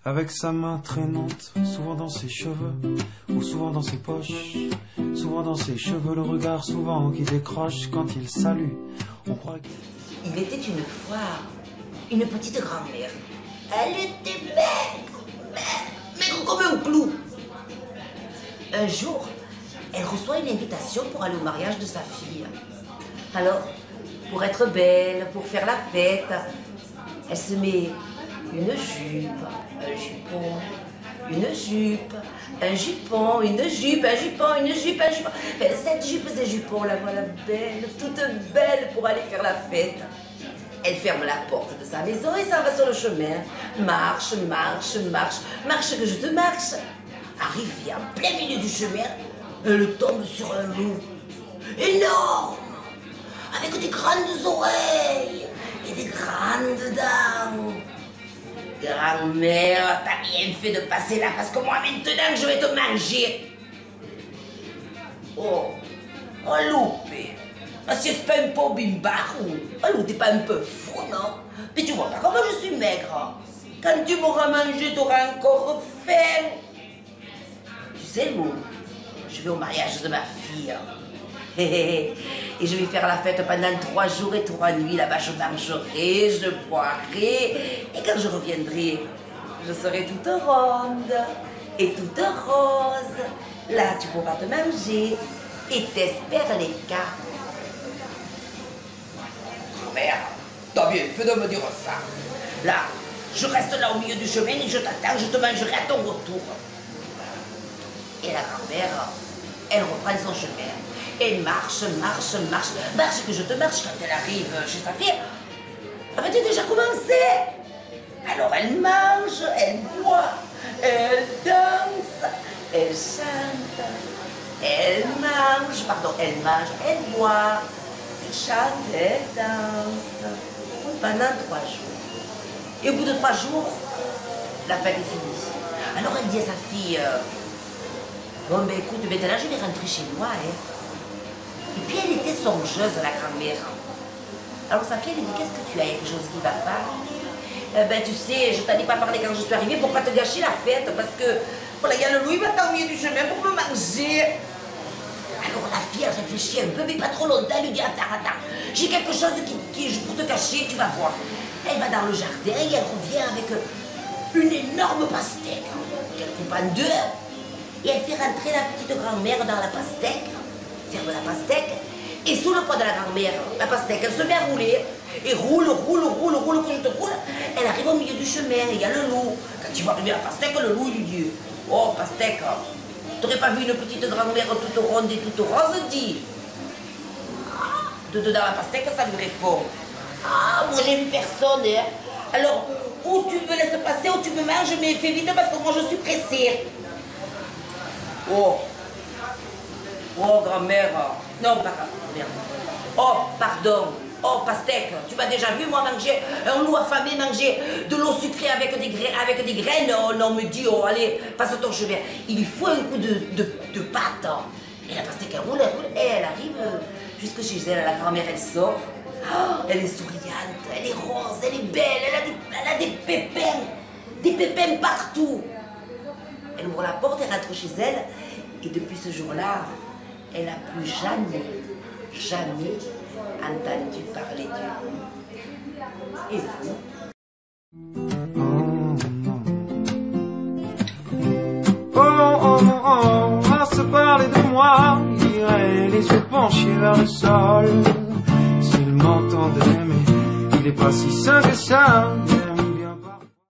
avec sa main traînante, souvent dans ses cheveux, ou souvent dans ses poches, souvent dans ses cheveux, le regard souvent qui décroche quand il salue. On croit qu'il... Il était une fois une petite grand-mère. Elle était maigre, maigre comme un clou. Un jour, elle reçoit une invitation pour aller au mariage de sa fille. Alors, pour être belle, pour faire la fête, elle se met une jupe, un jupon, une jupe, un jupon, une jupe, un jupon, une jupe, un jupon. Cette jupe et jupons, la voilà belle, toute belle pour aller faire la fête. Elle ferme la porte de sa maison et s'en va sur le chemin. Marche, marche, marche, marche que je te marche. Arrivée en plein milieu du chemin, elle tombe sur un loup. Énorme, avec des grandes oreilles et des grandes dents. Grand-mère, t'as bien fait de passer là parce que moi maintenant je vais te manger. Oh, loupé. Si c'est pas un peu bimbarou. Oh, t'es pas un peu fou, non? Mais tu vois pas comment je suis maigre. Quand tu m'auras mangé, t'auras encore faim. Tu sais, Lou, je vais au mariage de ma fille. Et je vais faire la fête pendant 3 jours et 3 nuits. Là-bas, je mangerai, je boirai. Et quand je reviendrai, je serai toute ronde et toute rose. Là, tu pourras te manger et t'espères les cas. Mère, t'as bien fait de me dire ça. Là, je reste là au milieu du chemin et je t'attends, je te mangerai à ton retour. Et la grand-mère, elle reprend son chemin. Elle marche, marche, marche, marche que je te marche quand elle arrive chez sa fille. Avait-tu déjà commencé? Alors elle mange, elle boit, elle danse, elle chante, elle mange, elle boit, elle chante, elle danse. Pendant 3 jours. Et au bout de 3 jours, la fête est finie. Alors elle dit à sa fille, bon ben écoute, maintenant je vais rentrer chez moi. Et puis elle était songeuse, la grand-mère. Alors sa fille, elle lui dit, qu'est-ce que tu as, il y a quelque chose qui ne va pas? Ben tu sais, je t'en ai pas parlé quand je suis arrivée pour pas te gâcher la fête, parce que voilà, il y a le loup, il va t'en milieu du chemin pour me manger. Alors la fille, elle réfléchit un peu, mais pas trop longtemps, elle lui dit, attends, j'ai quelque chose pour te cacher, tu vas voir. Elle va dans le jardin et elle revient avec une énorme pastèque, qu'elle coupe en 2, et elle fait rentrer la petite grand-mère dans la pastèque, ferme la pastèque, et sous le poids de la grand-mère, la pastèque, elle se met à rouler, et roule, que je te roule, elle arrive au milieu du chemin, et il y a le loup. Quand il va arriver à la pastèque, le loup, il lui dit, oh pastèque, t'aurais pas vu une petite grand-mère toute ronde et toute rose, dit. Dedans la pastèque, ça lui répond, ah, moi j'ai vu personne, hein. Alors, ou tu me laisses passer, ou tu me manges, mais fais vite parce que moi je suis pressée. Oh, grand-mère. Non, pas grand-mère. Oh, pardon. Oh, pastèque. Tu m'as déjà vu, moi, manger un loup affamé, manger de l'eau sucrée avec des graines. Oh, non, me dit, oh, allez, passe ton chemin. Il lui faut un coup de pâte. Et la pastèque, elle roule, et elle arrive jusque chez elle. La grand-mère, elle sort. Oh, elle est souriante, elle est rose, elle est belle, elle a des pépins partout. Elle ouvre la porte, elle rentre chez elle, et depuis ce jour-là, elle n'a plus jamais entendu parler d'eux. Et vous? Oh, à se parler de moi, il irait les yeux penchés vers le sol. S'il m'entendait, mais il est pas si sain que ça.